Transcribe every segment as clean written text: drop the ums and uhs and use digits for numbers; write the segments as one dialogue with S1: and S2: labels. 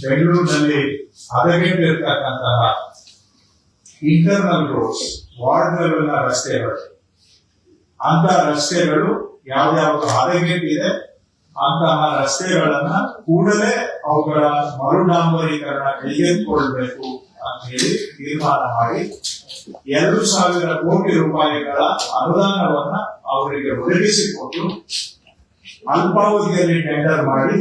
S1: ಬೆಂಗಳೂರಿನಲ್ಲಿ ಹದಗೆಟ್ಟಿರ್ತಕ್ಕಂತಹ internal roads, ward level ರಸ್ತೆಗಳು, ಅಂತ ರಸ್ತೆಗಳು ಯಾವ್ಯಾವ್ದು ಹದಗೆಟ್ಟಿದೆ ಅಂತಹ ರಸ್ತೆಗಳನ್ನ ಕೂಡಲೇ ಅವುಗಳ ಮರುಡಾಂಬರೀಕರಣ ಕೈಗೆತ್ತಿಕೊಳ್ಬೇಕು ಅಂತ ಹೇಳಿ ತೀರ್ಮಾನ ಮಾಡಿ 2,000 ಕೋಟಿ ರೂಪಾಯಿಗಳ ಅನುದಾನವನ್ನ ಅವರಿಗೆ ಒದಗಿಸಿಕೊಟ್ಟು ಅಲ್ಪಾವಧಿಯಲ್ಲಿ ಟೆಂಡರ್ ಮಾಡಿ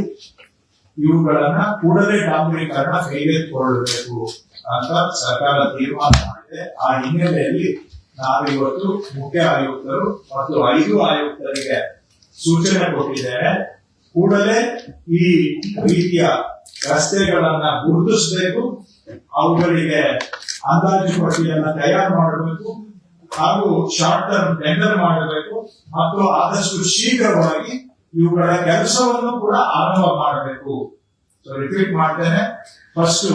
S1: ಇವುಗಳನ್ನ ಕೂಡಲೇ ಡಾಂಬರೀಕರಣ ಕೈಗೆತ್ತಿಕೊಳ್ಳಬೇಕು ಅಂತ ಸರ್ಕಾರ ತೀರ್ಮಾನ ಮಾಡಿದೆ. ಆ ಹಿನ್ನೆಲೆಯಲ್ಲಿ ನಾವಿವತ್ತು ಮುಖ್ಯ ಆಯುಕ್ತರು ಮತ್ತು 5 ಆಯುಕ್ತರಿಗೆ ಸೂಚನೆ ಕೊಟ್ಟಿದ್ದೇನೆ. ಕೂಡಲೇ ಈ ರೀತಿಯ ರಸ್ತೆಗಳನ್ನ ಗುರುತಿಸಬೇಕು, ಅವುಗಳಿಗೆ ಅಂದಾಜು ಪಟ್ಟಿಯನ್ನ ತಯಾರು ಮಾಡಬೇಕು ಹಾಗೂ ಶಾರ್ಟ್ ಟರ್ಮ್ ಟೆಂಡರ್ ಮಾಡಬೇಕು ಮತ್ತು ಆದಷ್ಟು ಶೀಘ್ರವಾಗಿ ಇವುಗಳ ಕೆಲಸವನ್ನು ಕೂಡ ಆರಂಭ ಮಾಡಬೇಕು. ರಿಪೀಟ್ ಮಾಡ್ತೇನೆ, ಫಸ್ಟ್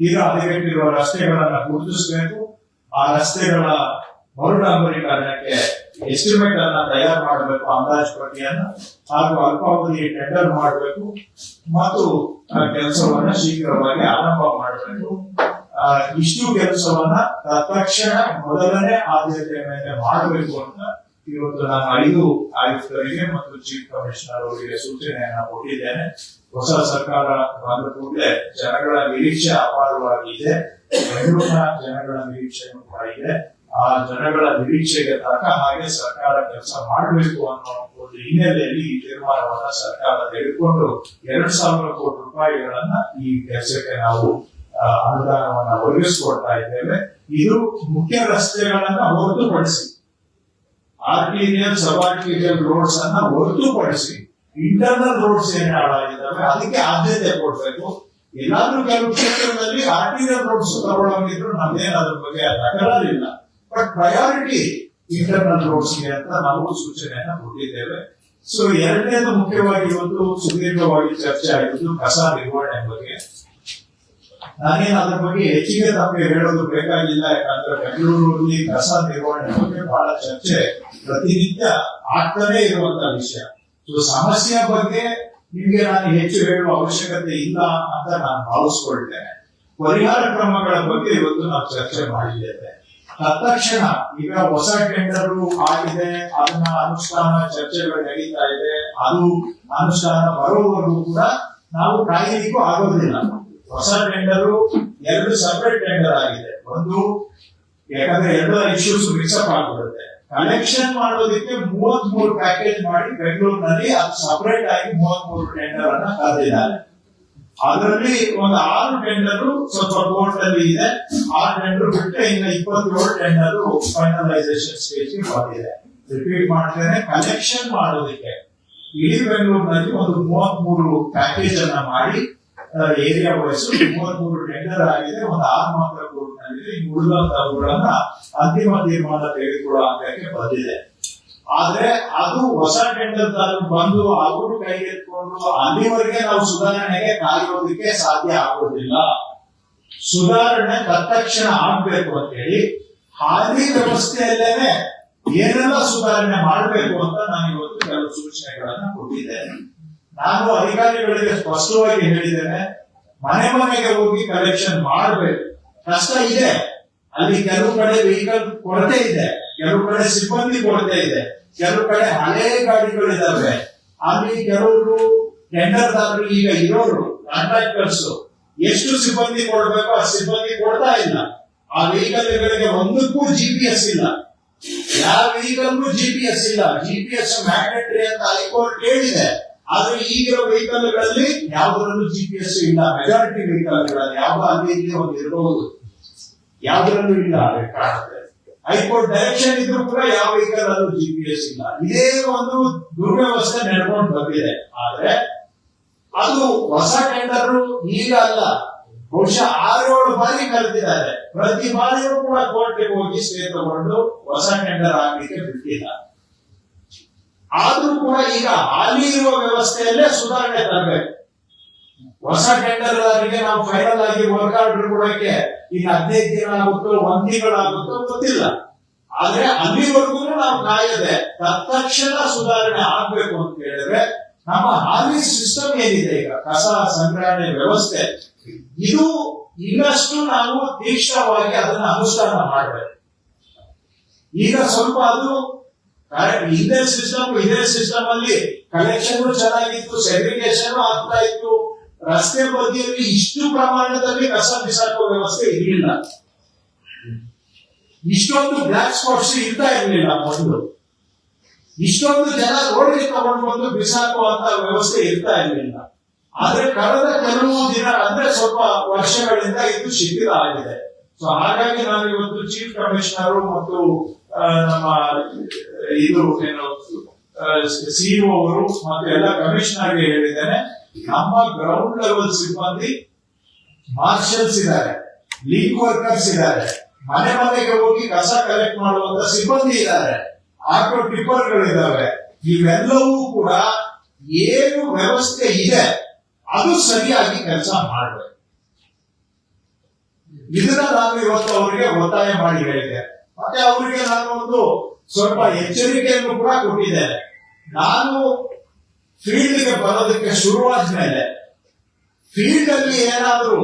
S1: ಈಗ ಹದಗೆಟ್ಟಿರುವ ರಸ್ತೆಗಳನ್ನ ಗುರುತಿಸಬೇಕು, ಆ ರಸ್ತೆಗಳ ಮರುಡಾಂಬರೀಕರಣಕ್ಕೆ ಎಸ್ಟಿಮೇಟ್ ಅನ್ನ ತಯಾರು ಮಾಡಬೇಕು, ಅಂದಾಜು ಪಟ್ಟಿಯನ್ನ, ಹಾಗೂ ಅಲ್ಪಾವಧಿ ಟೆಂಡರ್ ಮಾಡಬೇಕು ಮತ್ತು ಕೆಲಸವನ್ನ ಶೀಘ್ರವಾಗಿ ಆರಂಭ ಮಾಡಬೇಕು. ಇಷ್ಟು ಕೆಲಸವನ್ನ ತಕ್ಷಣ ಮೊದಲನೇ ಆದ್ಯತೆಯ ಮೇಲೆ ಮಾಡಬೇಕು ಅಂತ ಇವತ್ತು ನಾನು 5 ಆಯುಕ್ತರಿಗೆ ಮತ್ತು ಚೀಫ್ ಕಮಿಷನರ್ ಅವರಿಗೆ ಸೂಚನೆಯನ್ನ ಕೊಟ್ಟಿದ್ದೇನೆ. ಹೊಸ ಸರ್ಕಾರ ಬಂದ ಕೂಡಲೇ ಜನಗಳ ನಿರೀಕ್ಷೆ ಅಪಾರವಾಗಿದೆ, ಬೆಂಗಳೂರಿನ ಜನಗಳ ನಿರೀಕ್ಷೆಯೂ ಕೂಡ ಇದೆ. ಆ ಜನಗಳ ನಿರೀಕ್ಷೆಗೆ ತಕ್ಕ ಹಾಗೆ ಸರ್ಕಾರ ಕೆಲಸ ಮಾಡಬೇಕು ಅನ್ನೋ ಒಂದು ಹಿನ್ನೆಲೆಯಲ್ಲಿ ಈ ತೀರ್ಮಾನವನ್ನ ಸರ್ಕಾರ ತೆಗೆದುಕೊಂಡು 2,000 ಕೋಟಿ ರೂಪಾಯಿಗಳನ್ನ ಈ ಕೆಲಸಕ್ಕೆ ನಾವು ಅನುದಾನವನ್ನ ಒದಗಿಸಿಕೊಡ್ತಾ ಇದ್ದೇವೆ. ಇದು ಮುಖ್ಯ ರಸ್ತೆಗಳನ್ನ ಹೊರತುಪಡಿಸಿ, ಆರ್ಟಿರಿಯಲ್ ಸಬ್ ಆರ್ಟಿರಿಯಲ್ ರೋಡ್ಸ್ ಅನ್ನ ಹೊರತುಪಡಿಸಿ ಇಂಟರ್ನಲ್ ರೋಡ್ಸ್ ಏನ್ ಹಾಳಾಗಿದ್ದಾವೆ ಅದಕ್ಕೆ ಆದ್ಯತೆ ಕೊಡ್ಬೇಕು. ಎಲ್ಲಾದ್ರೂ ಕೆಲವು ಕ್ಷೇತ್ರದಲ್ಲಿ ಆರ್ಟಿರಿಯಲ್ ರೋಡ್ಸ್ ತಗೊಳ್ಳೋಗಿದ್ರು ನಮ್ದೇನು ಅದ್ರ ಬಗ್ಗೆ ತಕರಾರಿಲ್ಲ, ಬಟ್ ಪ್ರಯಾರಿಟಿ ಇಂಟರ್ನಲ್ ರೋಡ್ಸ್ಗೆ ಅಂತ ನಾವು ಸೂಚನೆಯನ್ನ ಕೊಟ್ಟಿದ್ದೇವೆ. ಸೊ ಎರಡನೇದು ಮುಖ್ಯವಾಗಿ ಇವತ್ತು ಸುದೀರ್ಘವಾಗಿ ಚರ್ಚೆ ಆಗಿದ್ದು ಕಸ ನಿರ್ವಹಣೆ ಬಗ್ಗೆ. ನಾನೇನು ಅದ್ರ ಬಗ್ಗೆ ಹೆಚ್ಚಿಗೆ ತಮಗೆ ಹೇಳೋದು ಬೇಕಾಗಿಲ್ಲ, ಯಾಕಂದ್ರೆ ಬೆಂಗಳೂರಲ್ಲಿ ಕಸ ನಿರ್ವಹಣೆ ಬಗ್ಗೆ ಬಹಳ ಚರ್ಚೆ ಪ್ರತಿನಿತ್ಯ ಆಗ್ತಾನೆ ಇರುವಂತ ವಿಷಯ. ಸೊ ಸಮಸ್ಯೆ ಬಗ್ಗೆ ನಿಮ್ಗೆ ನಾನು ಹೆಚ್ಚು ಹೇಳುವ ಅವಶ್ಯಕತೆ ಇಲ್ಲ ಅಂತ ನಾನು ಭಾವಿಸ್ಕೊಳ್ತೇನೆ. ಪರಿಹಾರ ಕ್ರಮಗಳ ಬಗ್ಗೆ ಇವತ್ತು ನಾವು ಚರ್ಚೆ ಮಾಡಿದ್ದೇವೆ. ತತ್ಕ್ಷಣ ಈಗ ಹೊಸ ಟೆಂಡರ್ ಆಗಿದೆ, ಅದನ್ನ ಅನುಷ್ಠಾನ ಚರ್ಚೆಗಳು ನಡೀತಾ ಇದೆ, ಅದು ಅನುಷ್ಠಾನ ಬರೋವರೆಗೂ ಕೂಡ ನಾವು ಕಾಯಲಿಕ್ಕೂ ಆಗೋದಿಲ್ಲ. ಹೊಸ ಟೆಂಡರು 2 ಸಪರೇಟ್ ಟೆಂಡರ್ ಆಗಿದೆ. ಒಂದು ಯಾಕಂದ್ರೆ 2 ಇಶ್ಯೂಸ್ ಮಿಕ್ಸಪ್ ಆಗಿರುತ್ತೆ. ಕಲೆಕ್ಷನ್ ಮಾಡೋದಕ್ಕೆ 33 ಪ್ಯಾಕೇಜ್ ಮಾಡಿ ಬೆಂಗಳೂರಿನಲ್ಲಿ ಅದು ಸಪರೇಟ್ ಆಗಿ 33 ಟೆಂಡರ್ ಅನ್ನ ಕರೆದಿದ್ದಾರೆ. ಅದರಲ್ಲಿ ಒಂದು 6 ಟೆಂಡರ್ ಸ್ವಲ್ಪ ಕೋರ್ಟ್ ಅಲ್ಲಿ ಇದೆ. 6 ಟೆಂಡರ್ ಬಿಟ್ಟರೆ ಇನ್ನು 27 ಟೆಂಡರ್ ಫೈನಲೈಸೇಷನ್ ಸ್ಟೇಜ್ ಬಂದಿದೆ. ರಿಪೀಟ್ ಮಾಡ್ತೇನೆ, ಕಲೆಕ್ಷನ್ ಮಾಡೋದಕ್ಕೆ ಇಡೀ ಬೆಂಗಳೂರಿನಲ್ಲಿ ಒಂದು 33 ಪ್ಯಾಕೇಜ್ ಅನ್ನ ಮಾಡಿ ಏರಿಯಾ ವೈಸ್ 33 ಟೆಂಡರ್ ಆಗಿದೆ. ಒಂದು 6 ಮಾತ್ರ ಕೋರ್ಟ್ ನಲ್ಲಿದೆ. ಇನ್ನು ಉಳಿದಂತವುಗಳನ್ನ ಅಂತಿಮ ತೀರ್ಮಾನ ತೆಗೆದುಕೊಳ್ಳುವ ಹಂತಕ್ಕೆ ಬಂದಿದೆ. ಆದ್ರೆ ಅದು ಹೊಸ ಟೆಂಡರ್ ಬಂದು ಅವರು ಕೈಗೆತ್ಕೊಂಡು ಅಲ್ಲಿವರೆಗೆ ನಾವು ಸುಧಾರಣೆಗೆ ಕಾಯೋದಕ್ಕೆ ಸಾಧ್ಯ ಆಗೋದಿಲ್ಲ. ಸುಧಾರಣೆ ತತ್ಕ್ಷಣ ಆಗ್ಬೇಕು ಅಂತ ಹೇಳಿ ಹಾಲಿ ವ್ಯವಸ್ಥೆಯಲ್ಲೇನೆ ಏನೆಲ್ಲ ಸುಧಾರಣೆ ಮಾಡಬೇಕು ಅಂತ ನಾನು ಇವತ್ತು ಕೆಲವು ಸೂಚನೆಗಳನ್ನ ಕೊಟ್ಟಿದ್ದೇನೆ. ನಾನು ಅಧಿಕಾರಿಗಳಿಗೆ ಸ್ಪಷ್ಟವಾಗಿ ಹೇಳಿದ್ದೇನೆ, ಮನೆ ಮನೆಗೆ ಹೋಗಿ ಕಲೆಕ್ಷನ್ ಮಾಡಬೇಕು. ಕಷ್ಟ ಇದೆ, ಅಲ್ಲಿ ಕೆಲವು ಕಡೆ ವೆಹಿಕಲ್ ಕೊರತೆ ಇದೆ, ಕೆಲವು ಕಡೆ ಸಿಬ್ಬಂದಿ ಕೊರತೆ ಇದೆ, ಕೆಲವು ಕಡೆ ಹಳೆ ಗಾಡಿಗಳಿದಾವೆ. ಅಲ್ಲಿ ಕೆಲವರು ಟೆಂಡರ್ದಾರರು ಈಗ ಇರೋರು ಕಾಂಟ್ರಾಕ್ಟರ್ಸ್ ಎಷ್ಟು ಸಿಬ್ಬಂದಿ ಕೊಡಬೇಕು ಆ ಸಿಬ್ಬಂದಿ ಕೊಡ್ತಾ ಇಲ್ಲ. ಆ ವೆಹಿಕಲ್ಗಳಿಗೆ ಒಂದಕ್ಕೂ GPS ಇಲ್ಲ, ಯಾವ ವೆಹಿಕಲ್ಗೂ GPS ಇಲ್ಲ. GPS ಮ್ಯಾಂಡೇಟರಿ ಅಂತ ಹೈಕೋರ್ಟ್ ಹೇಳಿದೆ, ಆದ್ರೆ ಈಗಿರೋ ವೆಹಿಕಲ್ಗಳಲ್ಲಿ ಯಾವುದರಲ್ಲೂ GPS ಇಲ್ಲ. ಮೆಜಾರಿಟಿ ವೆಹಿಕಲ್ಗಳಲ್ಲಿ ಯಾವ್ದು ಅಲ್ಲಿ ಇಲ್ಲಿ ಒಂದು ಇರಬಹುದು, ಯಾವುದರಲ್ಲೂ ಇಲ್ಲ ಕಾಣುತ್ತೆ. ಹೈಕೋರ್ಟ್ ಡೈರೆಕ್ಷನ್ ಇದ್ರೂ ಕೂಡ ಯಾವ ವೆಹಿಕಲ್ ಅಲ್ಲೂ GPS ಇಲ್ಲ. ಇದೇ ಒಂದು ದುರ್ವ್ಯವಸ್ಥೆ ನಡ್ಕೊಂಡು ಬಂದಿದೆ. ಆದ್ರೆ ಅದು ಹೊಸ ಟೆಂಡರ್ ಈಗ ಅಲ್ಲ, ಬಹುಶಃ 6-7 ಬಾರಿ ಕರೆದಿದ್ದಾರೆ. ಪ್ರತಿ ಬಾರಿಯೂ ಕೂಡ ಕೋರ್ಟ್ಗೆ ಹೋಗಿ ಸ್ಟೇ ತಗೊಂಡು ಹೊಸ ಟೆಂಡರ್ ಆಗ್ಲಿಕ್ಕೆ ಬಿಟ್ಟಿಲ್ಲ. ಆದ್ರೂ ಕೂಡ ಈಗ ಹಾಲಿ ಇರುವ ವ್ಯವಸ್ಥೆಯಲ್ಲೇ ಸುಧಾರಣೆ ತರಬೇಕು. ಹೊಸ ಟೆಂಡರ್ ಅವರಿಗೆ ನಾವು ಫೈನಲ್ ಆಗಿ ವರ್ಕ್ ಆರ್ಡರ್ ಕೊಡಕ್ಕೆ ಈಗ 15 ದಿನ ಆಗುತ್ತೋ 1 ತಿಂಗಳಾಗುತ್ತೋ ಗೊತ್ತಿಲ್ಲ. ಆದ್ರೆ ಅಲ್ಲಿವರೆಗೂ ನಾವು ಕಾಯದೆ ತತ್ಕ್ಷಣ ಸುಧಾರಣೆ ಆಗ್ಬೇಕು ಅಂತ ಹೇಳಿದ್ರೆ ನಮ್ಮ ಹಾಲಿ ಸಿಸ್ಟಮ್ ಏನಿದೆ ಈಗ ಕಸ ಸಂಗ್ರಹಣೆ ವ್ಯವಸ್ಥೆ, ಇದು ಇನ್ನಷ್ಟು ನಾವು ತೀಕ್ಷ್ಣವಾಗಿ ಅದನ್ನ ಅನುಷ್ಠಾನ ಮಾಡಬೇಕು. ಈಗ ಸ್ವಲ್ಪ ಅದು ಇದೇ ಸಿಸ್ಟಮ್ ಅಲ್ಲಿ ಕಲೆಕ್ಷನ್ ಚೆನ್ನಾಗಿತ್ತು, ಸೆಗ್ರಿಗೇಷನ್ ಆಗ್ತಾ ಇತ್ತು, ರಸ್ತೆ ಬದಿಯಲ್ಲಿ ಇಷ್ಟು ಪ್ರಮಾಣದಲ್ಲಿ ಕಸ ಬಿಸಾಕುವ ವ್ಯವಸ್ಥೆ ಇರಲಿಲ್ಲ, ಇಷ್ಟೊಂದು ಬ್ಲಾಕ್ ಸ್ಪಾಟ್ಸ್ ಇರ್ತಾ ಇರಲಿಲ್ಲ ಮೊದಲು, ಇಷ್ಟೊಂದು ಜನ ರೋಡ್ಗೆ ತಗೊಂಡು ಬಂದು ಬಿಸಾಕುವಂತ ವ್ಯವಸ್ಥೆ ಇರ್ತಾ ಇರಲಿಲ್ಲ. ಆದ್ರೆ ಕಳೆದ ಕೆಲವು ದಿನ ಅಂದ್ರೆ ಸ್ವಲ್ಪ ವರ್ಷಗಳಿಂದ ಇದು ಶಿಥಿಲ ಆಗಿದೆ. ಸೊ ಹಾಗಾಗಿ ನಾನು ಇವತ್ತು ಚೀಫ್ ಕಮಿಷನರ್ ಮತ್ತು ನಮ್ಮ ಇದು ಏನು ಸಿಇಒ ಅವರು ಮತ್ತು ಎಲ್ಲ ಕಮಿಷನರ್ಗೆ ಹೇಳಿದ್ದೇನೆ, ನಮ್ಮ ಗ್ರೌಂಡ್ ಲೆವೆಲ್ ಸಿಬ್ಬಂದಿ ಮಾರ್ಷಲ್ಸ್ ಇದ್ದಾರೆ, ಲೀಗ್ ವರ್ಕರ್ಸ್ ಇದ್ದಾರೆ, ಮನೆ ಮನೆಗೆ ಹೋಗಿ ಕಸ ಕಲೆಕ್ಟ್ ಮಾಡುವಂತ ಸಿಬ್ಬಂದಿ ಇದ್ದಾರೆ, ಆಟೋ ಟಿಪ್ಪರ್ಗಳಿದ್ದಾವೆ. ಇವೆಲ್ಲವೂ ಕೂಡ ಏನು ವ್ಯವಸ್ಥೆ ಇದೆ ಅದು ಸರಿಯಾಗಿ ಕೆಲಸ ಮಾಡಬೇಕು. ಇದನ್ನ ನಾನು ಇವತ್ತು ಅವರಿಗೆ ಒತ್ತಾಯ ಮಾಡಿ ಹೇಳಿದೆ. ಮತ್ತೆ ಅವರಿಗೆ ನಾನು ಒಂದು ಸ್ವಲ್ಪ ಎಚ್ಚರಿಕೆಯನ್ನು ಕೂಡ ಕೊಟ್ಟಿದ್ದೇನೆ. ನಾನು ಫೀಲ್ಡ್ಗೆ ಬರೋದಕ್ಕೆ ಶುರುವಾದ್ಮೇಲೆ ಫೀಲ್ಡ್ ಅಲ್ಲಿ ಏನಾದರೂ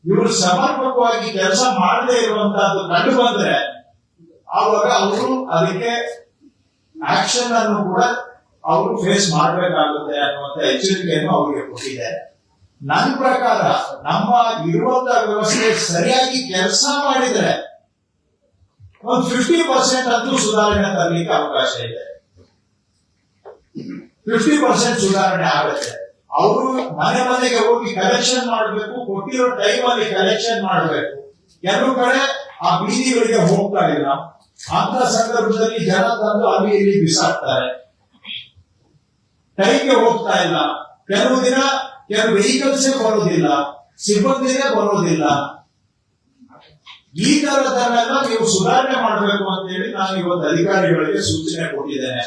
S1: ಇವರು ಸಮರ್ಪಕವಾಗಿ ಕೆಲಸ ಮಾಡದೇ ಇರುವಂತಹದ್ದು ಕಂಡು ಬಂದ್ರೆ ಆವಾಗ ಅವರು ಅದಕ್ಕೆ ಆಕ್ಷನ್ ಅನ್ನು ಕೂಡ ಅವರು ಫೇಸ್ ಮಾಡಬೇಕಾಗುತ್ತೆ ಅನ್ನುವಂತ ಎಚ್ಚರಿಕೆಯನ್ನು ಅವರಿಗೆ ಕೊಟ್ಟಿದ್ದಾರೆ. ನನ್ನ ಪ್ರಕಾರ ನಮ್ಮ ಇರುವಂತಹ ವ್ಯವಸ್ಥೆ ಸರಿಯಾಗಿ ಕೆಲಸ ಮಾಡಿದ್ರೆ ಒಂದು 50% ಅಂತೂ ಸುಧಾರಣೆ ತರಲಿಕ್ಕೆ ಅವಕಾಶ ಇದೆ. 50% ಸುಧಾರಣೆ ಆಗುತ್ತೆ. ಅವರು ಮನೆ ಮನೆಗೆ ಹೋಗಿ ಕಲೆಕ್ಷನ್ ಮಾಡಬೇಕು, ಕೊಟ್ಟಿರೋ ಟೈಮ್ ಅಲ್ಲಿ ಕಲೆಕ್ಷನ್ ಮಾಡಬೇಕು. ಕೆಲವು ಕಡೆ ಆ ಬೀದಿಗಳಿಗೆ ಹೋಗ್ತಾ ಇಲ್ಲ, ಅಂತ ಸಂದರ್ಭದಲ್ಲಿ ಜನ ತಂದು ಅಲ್ಲಿ ಇಲ್ಲಿ ಬಿಸಾಕ್ತಾರೆ, ಟೈಮ್ಗೆ ಹೋಗ್ತಾ ಇಲ್ಲ. ಕೆಲವು ದಿನ ಕೆಲವು ವೆಹಿಕಲ್ಸ್ ಬರೋದಿಲ್ಲ, ಸಿಬ್ಬಂದಿನೇ ಬರೋದಿಲ್ಲ. ಈ ತರದನ್ನೆಲ್ಲ ನೀವು ಸುಧಾರಣೆ ಮಾಡಬೇಕು ಅಂತ ಹೇಳಿ ನಾನು ಇವತ್ತು ಅಧಿಕಾರಿಗಳಿಗೆ ಸೂಚನೆ ಕೊಟ್ಟಿದ್ದೇನೆ.